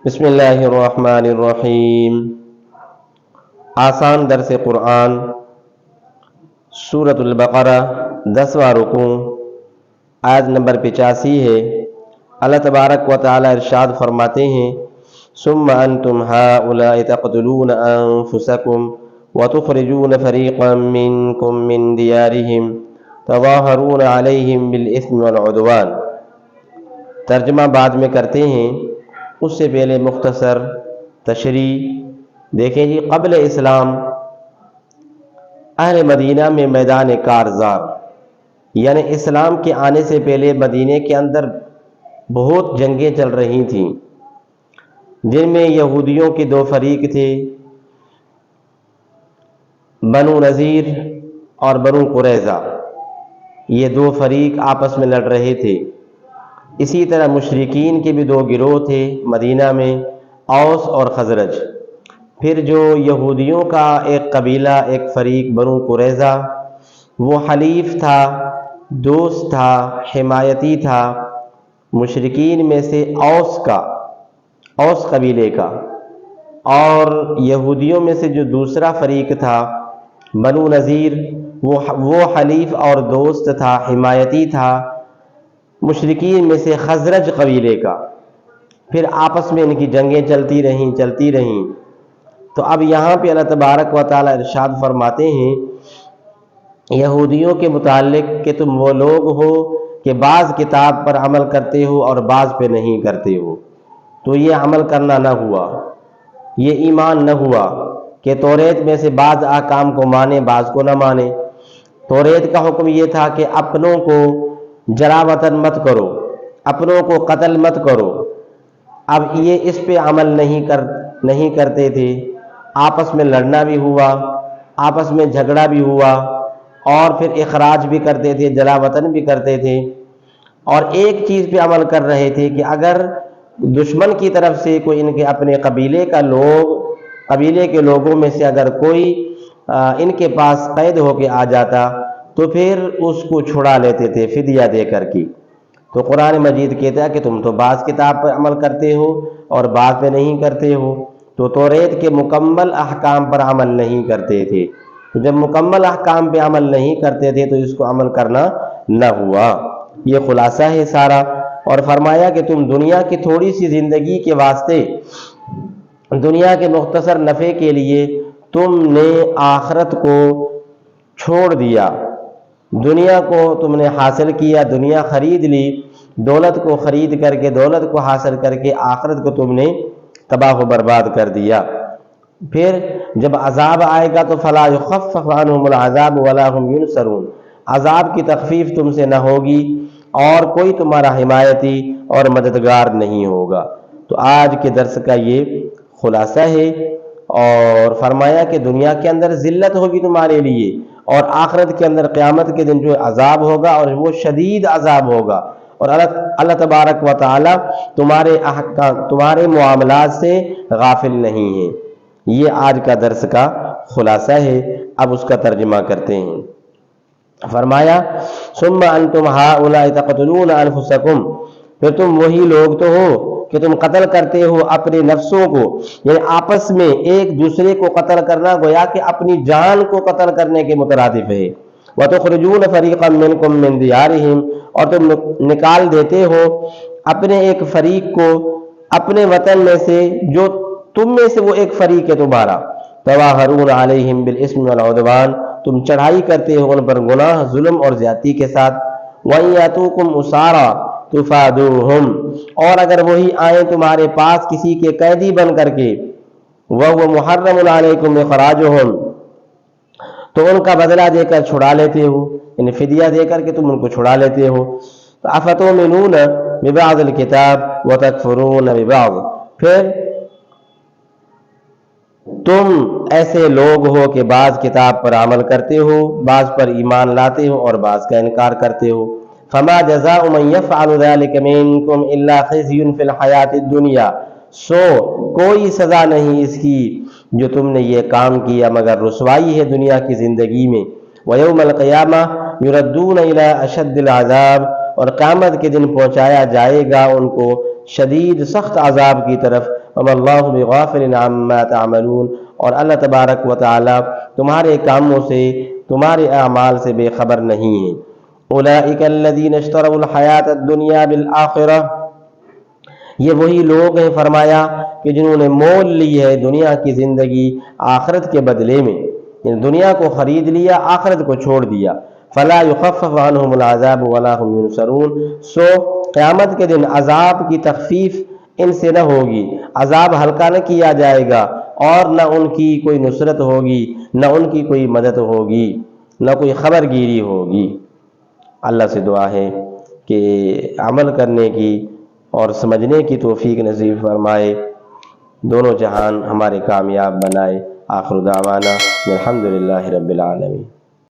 بسم اللہ الرحمن الرحیم۔ آسان درس قرآن، سورۃ البقرہ، 10واں رکوع، آیت نمبر 85 ہے۔ اللہ تبارک و تعالی ارشاد فرماتے ہیں: ثم انتم هؤلاء تقتلون انفسکم وتخرجون فریقا منکم من دیارہم تظاہرون علیہم بالاثم والعدوان۔ ترجمہ بعد میں کرتے ہیں، اس سے پہلے مختصر تشریح دیکھیں جی۔ قبل اسلام اہل مدینہ میں میدان کارزار، یعنی اسلام کے آنے سے پہلے مدینے کے اندر بہت جنگیں چل رہی تھیں، جن میں یہودیوں کے دو فریق تھے، بنو نذیر اور بنو قریظہ۔ یہ دو فریق آپس میں لڑ رہے تھے۔ اسی طرح مشرکین کے بھی دو گروہ تھے مدینہ میں، اوس اور خزرج۔ پھر جو یہودیوں کا ایک قبیلہ، ایک فریق بنو قریظہ، وہ حلیف تھا، دوست تھا، حمایتی تھا مشرکین میں سے اوس قبیلے کا۔ اور یہودیوں میں سے جو دوسرا فریق تھا بنو نذیر، وہ حلیف اور دوست تھا، حمایتی تھا مشرکین میں سے خزرج قبیلے کا۔ پھر آپس میں ان کی جنگیں چلتی رہیں۔ تو اب یہاں پہ اللہ تبارک و تعالی ارشاد فرماتے ہیں یہودیوں کے متعلق کہ تم وہ لوگ ہو کہ بعض کتاب پر عمل کرتے ہو اور بعض پہ نہیں کرتے ہو۔ تو یہ عمل کرنا نہ ہوا، یہ ایمان نہ ہوا کہ توریت میں سے بعض احکام کو مانے، بعض کو نہ مانے۔ توریت کا حکم یہ تھا کہ اپنوں کو جلا وطن مت کرو، اپنوں کو قتل مت کرو۔ اب یہ اس پہ عمل نہیں کرتے تھے، آپس میں لڑنا بھی ہوا، آپس میں جھگڑا بھی ہوا، اور پھر اخراج بھی کرتے تھے، جلا وطن بھی کرتے تھے۔ اور ایک چیز پہ عمل کر رہے تھے کہ اگر دشمن کی طرف سے کوئی ان کے اپنے قبیلے کے لوگوں میں سے اگر کوئی ان کے پاس قید ہو کے آ جاتا تو پھر اس کو چھڑا لیتے تھے فدیہ دے کر کے۔ تو قرآن مجید کہتا ہے کہ تم تو بعض کتاب پر عمل کرتے ہو اور بعض پہ نہیں کرتے ہو۔ تو توریت کے مکمل احکام پر عمل نہیں کرتے تھے۔ تو جب مکمل احکام پہ عمل نہیں کرتے تھے تو اس کو عمل کرنا نہ ہوا۔ یہ خلاصہ ہے سارا۔ اور فرمایا کہ تم دنیا کی تھوڑی سی زندگی کے واسطے، دنیا کے مختصر نفع کے لیے تم نے آخرت کو چھوڑ دیا، دنیا کو تم نے حاصل کیا، دنیا خرید لی، دولت کو خرید کر کے، دولت کو حاصل کر کے آخرت کو تم نے تباہ و برباد کر دیا۔ پھر جب عذاب آئے گا تو فلا یخفف عنہم العذاب ولا هم ینصرون، عذاب کی تخفیف تم سے نہ ہوگی اور کوئی تمہارا حمایتی اور مددگار نہیں ہوگا۔ تو آج کے درس کا یہ خلاصہ ہے۔ اور فرمایا کہ دنیا کے اندر ذلت ہوگی تمہارے لیے، اور آخرت کے اندر قیامت کے دن جو عذاب ہوگا اور وہ شدید عذاب ہوگا۔ اور اللہ تبارک و تعالی تمہارے معاملات سے غافل نہیں ہے۔ یہ آج کا درس کا خلاصہ ہے۔ اب اس کا ترجمہ کرتے ہیں۔ فرمایا ثم انتم هؤلاء تقتلون انفسکم، پھر تم وہی لوگ تو ہو کہ تم قتل کرتے ہو اپنے نفسوں کو، یعنی آپس میں ایک دوسرے کو قتل کرنا گویا کہ اپنی جان کو قتل کرنے کے مترادف ہے۔ وَتُخْرِجُونَ فَرِيقًا مِّنْكُم مِّن دِيَارِهِمْ، اور تم نکال دیتے ہو اپنے ایک فریق کو اپنے وطن میں سے، جو تم میں سے وہ ایک فریق ہے تمہارا۔ تَظَاهَرُونَ عَلَيْهِمْ بِالْإِثْمِ وَالْعُدْوَانِ، تم چڑھائی کرتے ہو ان پر گناہ، ظلم اور زیادتی کے ساتھ۔ وَإِن يَأْتُوكُمْ أُسَارَىٰ تفادوهم، اور اگر وہی آئیں تمہارے پاس کسی کے قیدی بن کر کے، وَهُوَ مُحَرَّمٌ عَلَيْكُمْ إِخْرَاجُهُمْ، تو ان کا بدلہ دے کر چھڑا لیتے ہو، یعنی فدیہ دے کر کے تم ان کو چھڑا لیتے ہو۔ أَفَتُؤْمِنُونَ بِبَعْضِ الْكِتَابِ وَتَكْفُرُونَ بِبَعْضٍ، پھر تم ایسے لوگ ہو کہ بعض کتاب پر عمل کرتے ہو، بعض پر ایمان لاتے ہو اور بعض کا انکار کرتے ہو۔ فما جزاء من يفعل ذلك منكم الا خزي في الحیات الدنیا، سو کوئی سزا نہیں اس کی جو تم نے یہ کام کیا مگر رسوائی ہے دنیا کی زندگی میں۔ ويوم القیامہ يردون الى اشد العذاب، اور قیامت کے دن پہنچایا جائے گا ان کو شدید سخت عذاب کی طرف۔ وما اللہ بغافل عما تعملون، اور اللہ تبارک و تعالی تمہارے کاموں سے، تمہارے اعمال سے بے خبر نہیں ہے۔ اولئک الذین اشتروا الحیاۃ الدنیا بالآخرہ، یہ وہی لوگ ہیں فرمایا کہ جنہوں نے مول لی ہے دنیا کی زندگی آخرت کے بدلے میں، یعنی دنیا کو خرید لیا، آخرت کو چھوڑ دیا۔ فلا یخفف عنہم العذاب ولا هم ینصرون، سو قیامت کے دن عذاب کی تخفیف ان سے نہ ہوگی، عذاب ہلکا نہ کیا جائے گا، اور نہ ان کی کوئی نصرت ہوگی، نہ ان کی کوئی مدد ہوگی، نہ کوئی خبر گیری ہوگی۔ اللہ سے دعا ہے کہ عمل کرنے کی اور سمجھنے کی توفیق نصیب فرمائے، دونوں جہان ہمارے کامیاب بنائے۔ آخر دعوانا الحمدللہ رب العالمین۔